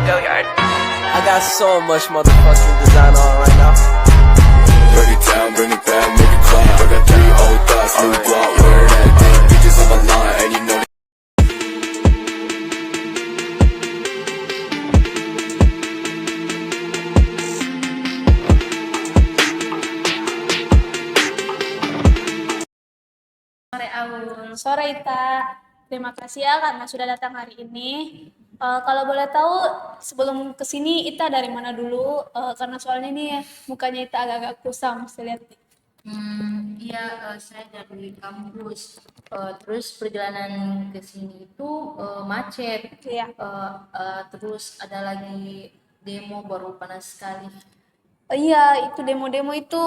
Gilliard. I got so much motherfucking design on right now. Break it down, bring it back, make it clap. I got 3 old thoughts, new guap, wear that thing. Bitches on my line, and you know that. Sore Aul. Sore Ita. Terima kasih ya karena sudah datang hari ini. Kalau boleh tahu sebelum kesini Ita dari mana dulu? Karena soalnya ini mukanya Ita agak-agak kusam, saya lihat. Iya, saya dari kampus. Terus perjalanan ke sini itu macet. Iya. Terus ada lagi demo baru panas sekali. Iya, itu demo-demo itu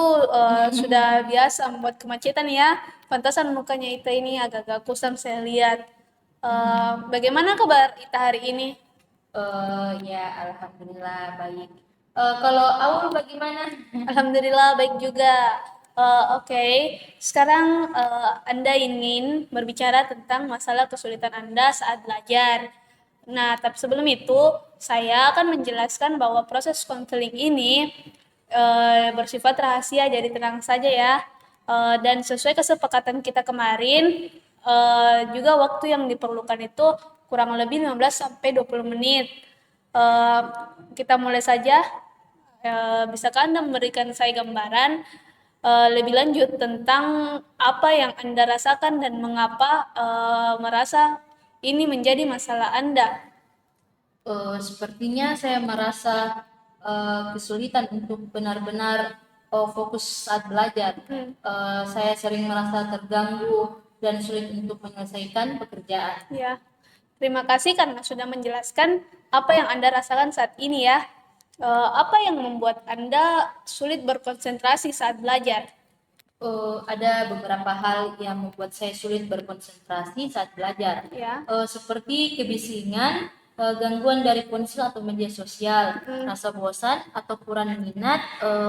sudah biasa membuat kemacetan ya. Pantasan mukanya Ita ini agak-agak kusam saya lihat. Bagaimana kabar Ita hari ini? Ya, alhamdulillah baik. Kalau Aul bagaimana? Alhamdulillah baik juga. Oke. Sekarang Anda ingin berbicara tentang masalah kesulitan Anda saat belajar. Nah, tapi sebelum itu saya akan menjelaskan bahwa proses konseling ini bersifat rahasia, jadi tenang saja ya. Dan sesuai kesepakatan kita kemarin, juga waktu yang diperlukan itu kurang lebih 15 sampai 20 menit. Kita mulai saja. Bisakah Anda memberikan saya gambaran lebih lanjut tentang apa yang Anda rasakan dan mengapa merasa ini menjadi masalah Anda? Sepertinya saya merasa kesulitan untuk benar-benar fokus saat belajar. Saya sering merasa terganggu dan sulit untuk menyelesaikan pekerjaan. Ya, terima kasih karena sudah menjelaskan apa yang Anda rasakan saat ini ya. Apa yang membuat Anda sulit berkonsentrasi saat belajar? Ada beberapa hal yang membuat saya sulit berkonsentrasi saat belajar, Ya. Seperti kebisingan, gangguan dari ponsel atau media sosial, rasa bosan atau kurang minat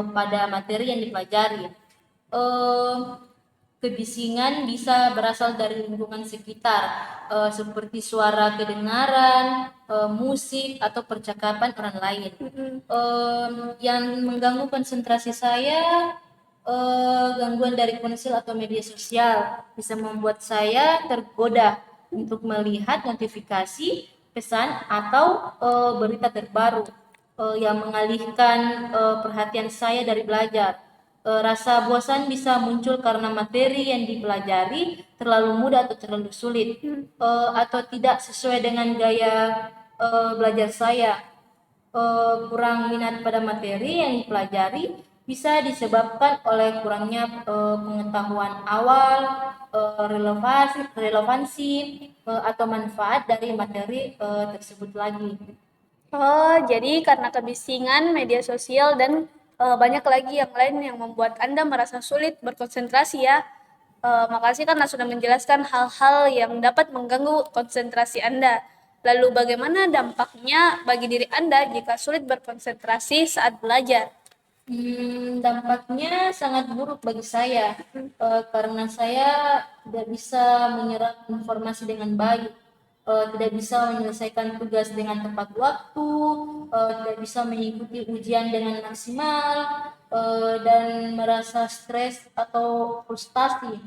pada materi yang dipelajari. Kebisingan bisa berasal dari lingkungan sekitar, seperti suara kedengaran, musik atau percakapan orang lain. Yang mengganggu konsentrasi saya, gangguan dari ponsel atau media sosial bisa membuat saya tergoda untuk melihat notifikasi, pesan atau berita terbaru yang mengalihkan perhatian saya dari belajar. Rasa bosan bisa muncul karena materi yang dipelajari terlalu mudah atau terlalu sulit, atau tidak sesuai dengan gaya belajar saya. Kurang minat pada materi yang dipelajari bisa disebabkan oleh kurangnya pengetahuan awal, relevansi atau manfaat dari materi tersebut lagi. Jadi karena kebisingan, media sosial, dan banyak lagi yang lain yang membuat Anda merasa sulit berkonsentrasi ya. Makasih karena sudah menjelaskan hal-hal yang dapat mengganggu konsentrasi Anda. Lalu bagaimana dampaknya bagi diri Anda jika sulit berkonsentrasi saat belajar? Dampaknya sangat buruk bagi saya, karena saya tidak bisa menyerap informasi dengan baik, tidak bisa menyelesaikan tugas dengan tepat waktu, tidak bisa mengikuti ujian dengan maksimal, dan merasa stres atau frustasi.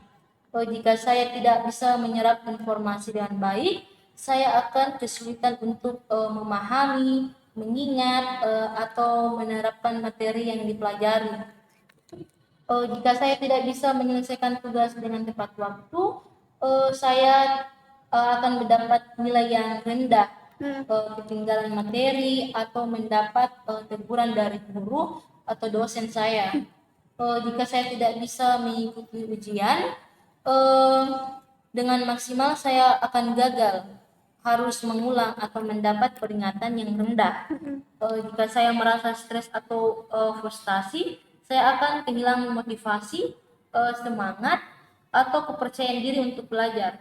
Jika saya tidak bisa menyerap informasi dengan baik, saya akan kesulitan untuk memahami, mengingat, atau menerapkan materi yang dipelajari. Jika saya tidak bisa menyelesaikan tugas dengan tepat waktu, saya akan mendapat nilai yang rendah, ketinggalan materi, atau mendapat teguran dari guru atau dosen saya. Jika saya tidak bisa mengikuti ujian dengan maksimal, saya akan gagal, harus mengulang atau mendapat peringatan yang rendah. Jika saya merasa stres atau frustasi, saya akan kehilangan motivasi, semangat, atau kepercayaan diri untuk belajar.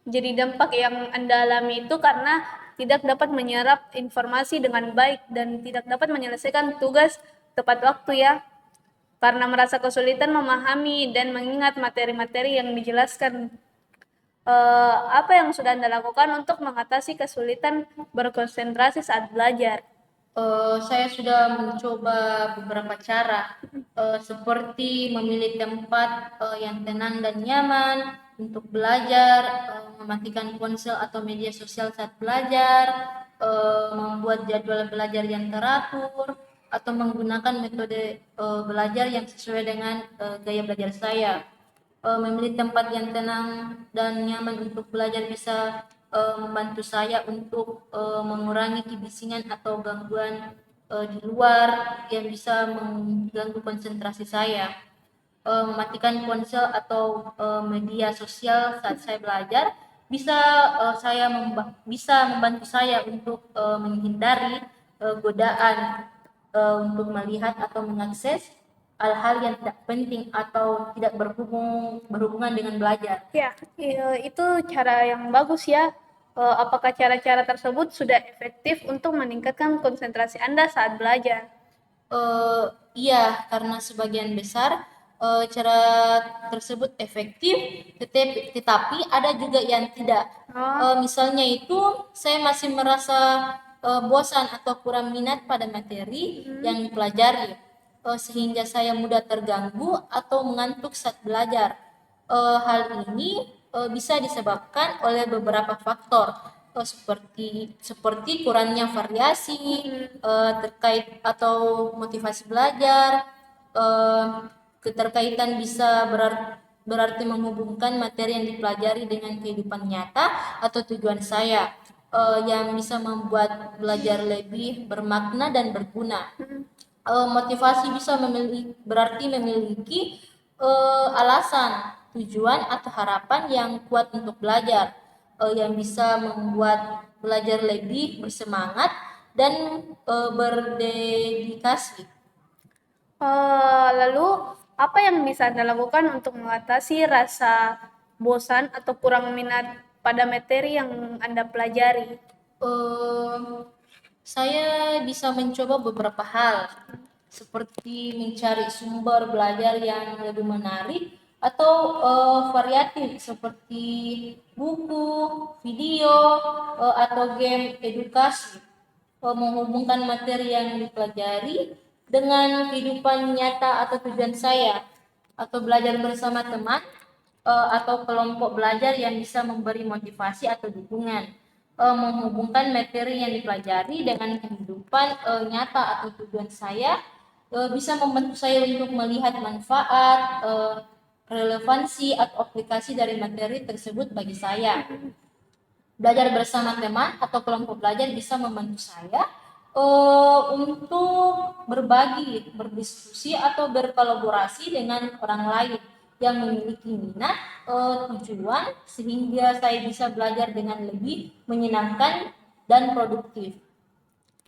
Jadi dampak yang Anda alami itu karena tidak dapat menyerap informasi dengan baik dan tidak dapat menyelesaikan tugas tepat waktu ya. Karena merasa kesulitan memahami dan mengingat materi-materi yang dijelaskan. Apa yang sudah Anda lakukan untuk mengatasi kesulitan berkonsentrasi saat belajar? Saya sudah mencoba beberapa cara, seperti memilih tempat yang tenang dan nyaman untuk belajar, mematikan ponsel atau media sosial saat belajar, membuat jadwal belajar yang teratur, atau menggunakan metode belajar yang sesuai dengan gaya belajar saya. Memilih tempat yang tenang dan nyaman untuk belajar bisa membantu saya untuk mengurangi kebisingan atau gangguan di luar yang bisa mengganggu konsentrasi saya. Mematikan ponsel atau media sosial saat saya belajar bisa bisa membantu saya untuk menghindari godaan untuk melihat atau mengakses hal-hal yang tidak penting atau tidak berhubungan dengan belajar. Ya, itu cara yang bagus ya. Apakah cara-cara tersebut sudah efektif untuk meningkatkan konsentrasi Anda saat belajar? Iya, karena sebagian besar cara tersebut efektif, tetapi ada juga yang tidak. Misalnya itu, saya masih merasa bosan atau kurang minat pada materi yang dipelajari, sehingga saya mudah terganggu atau mengantuk saat belajar. Hal ini bisa disebabkan oleh beberapa faktor, seperti kurangnya variasi terkait atau motivasi belajar. Keterkaitan bisa berarti menghubungkan materi yang dipelajari dengan kehidupan nyata atau tujuan saya, yang bisa membuat belajar lebih bermakna dan berguna. Motivasi bisa berarti memiliki alasan, tujuan atau harapan yang kuat untuk belajar, yang bisa membuat belajar lebih bersemangat dan berdedikasi. Lalu, apa yang bisa Anda lakukan untuk mengatasi rasa bosan atau kurang minat pada materi yang Anda pelajari? Saya bisa mencoba beberapa hal, seperti mencari sumber belajar yang lebih menarik atau variatif, seperti buku, video, atau game edukasi. Menghubungkan materi yang dipelajari dengan kehidupan nyata atau tujuan saya, atau belajar bersama teman atau kelompok belajar yang bisa memberi motivasi atau dukungan. Menghubungkan materi yang dipelajari dengan kehidupan nyata atau tujuan saya bisa membantu saya untuk melihat manfaat, relevansi atau aplikasi dari materi tersebut bagi saya. Belajar bersama teman atau kelompok belajar bisa membantu saya untuk berbagi, berdiskusi atau berkolaborasi dengan orang lain yang memiliki minat, tujuan, sehingga saya bisa belajar dengan lebih menyenangkan dan produktif.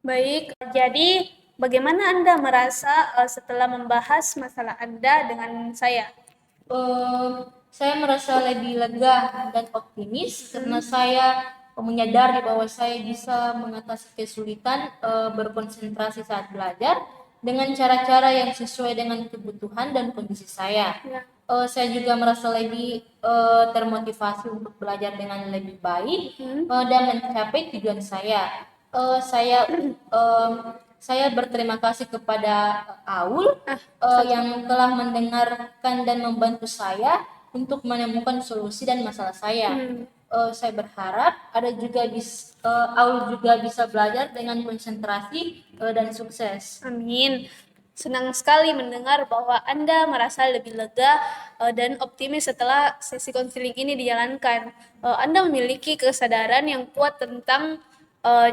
Baik, jadi bagaimana Anda merasa setelah membahas masalah Anda dengan saya? Saya merasa lebih lega dan optimis karena saya menyadari bahwa saya bisa mengatasi kesulitan berkonsentrasi saat belajar dengan cara-cara yang sesuai dengan kebutuhan dan kondisi saya. Ya. Saya juga merasa lebih termotivasi untuk belajar dengan lebih baik dan mencapai tujuan saya. Saya berterima kasih kepada Aul yang telah mendengarkan dan membantu saya untuk menemukan solusi dan masalah saya. Saya berharap Aul juga bisa belajar dengan konsentrasi dan sukses. Amin. Senang sekali mendengar bahwa Anda merasa lebih lega dan optimis setelah sesi konseling ini dijalankan. Anda memiliki kesadaran yang kuat tentang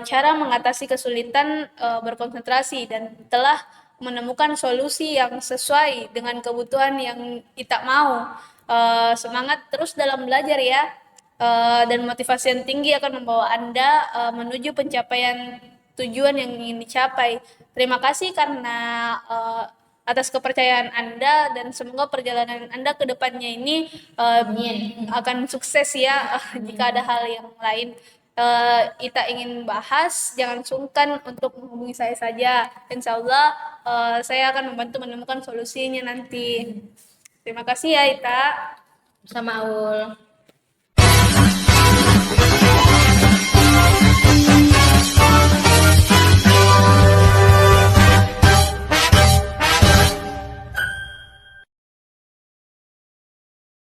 cara mengatasi kesulitan berkonsentrasi dan telah menemukan solusi yang sesuai dengan kebutuhan yang kita mau. Semangat terus dalam belajar ya. Dan motivasi yang tinggi akan membawa Anda menuju pencapaian tujuan yang ingin dicapai. Terima kasih karena atas kepercayaan Anda dan semoga perjalanan Anda ke depannya ini akan sukses ya. Jika ada hal yang lain kita ingin bahas, jangan sungkan untuk menghubungi saya saja. Insya Allah saya akan membantu menemukan solusinya nanti. Terima kasih ya Ita. Sama Aul.